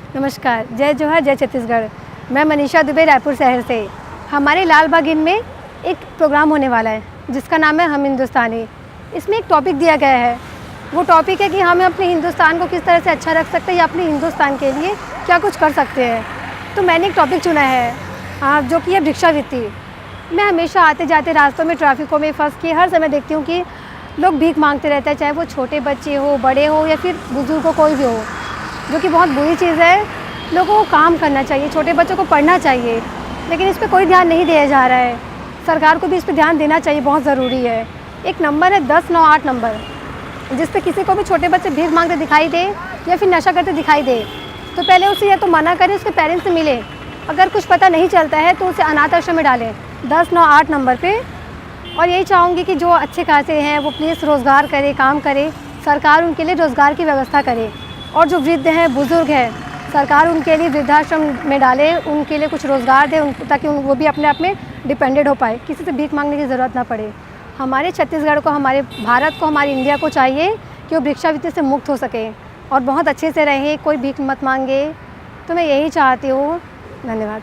नमस्कार, जय जोहार, जय छत्तीसगढ़। मैं मनीषा दुबे, रायपुर शहर से। हमारे लाल बाग इन में एक प्रोग्राम होने वाला है जिसका नाम है हम हिंदुस्तानी। इसमें एक टॉपिक दिया गया है, वो टॉपिक है कि हम अपने हिंदुस्तान को किस तरह से अच्छा रख सकते हैं या अपने हिंदुस्तान के लिए क्या कुछ कर सकते हैं। तो मैंने एक टॉपिक चुना है जो कि है भिक्षावृत्ति। मैं हमेशा आते जाते रास्तों में ट्रैफिकों में फंस के हर समय देखती हूँ कि लोग भीख मांगते रहते हैं, चाहे वो छोटे बच्चे हो, बड़े हो या फिर बुजुर्ग हो, कोई भी हो, जो कि बहुत बुरी चीज़ है। लोगों को काम करना चाहिए, छोटे बच्चों को पढ़ना चाहिए, लेकिन इस पे कोई ध्यान नहीं दिया जा रहा है। सरकार को भी इस पे ध्यान देना चाहिए, बहुत ज़रूरी है। एक नंबर है 1098 नंबर, जिस पे किसी को भी छोटे बच्चे भीख मांगते दिखाई दे या फिर नशा करते दिखाई दे तो पहले उसे या तो मना करें, उसके पेरेंट्स से मिले। अगर कुछ पता नहीं चलता है तो उसे अनाथ आश्रम में डालें 1098 नंबर पे। और यही चाहूँगी कि जो अच्छे खासे हैं वो प्लीज़ रोज़गार करें, काम करें, सरकार उनके लिए रोज़गार की व्यवस्था करे। और जो वृद्ध हैं, बुज़ुर्ग हैं, सरकार उनके लिए वृद्धाश्रम में डाले, उनके लिए कुछ रोज़गार दे ताकि वो भी अपने आप में डिपेंडेंट हो पाए, किसी से भीख मांगने की ज़रूरत ना पड़े। हमारे छत्तीसगढ़ को, हमारे भारत को, हमारी इंडिया को चाहिए कि वो भिक्षावृत्ति से मुक्त हो सके और बहुत अच्छे से रहें, कोई भीख मत मांगे। तो मैं यही चाहती हूँ। धन्यवाद।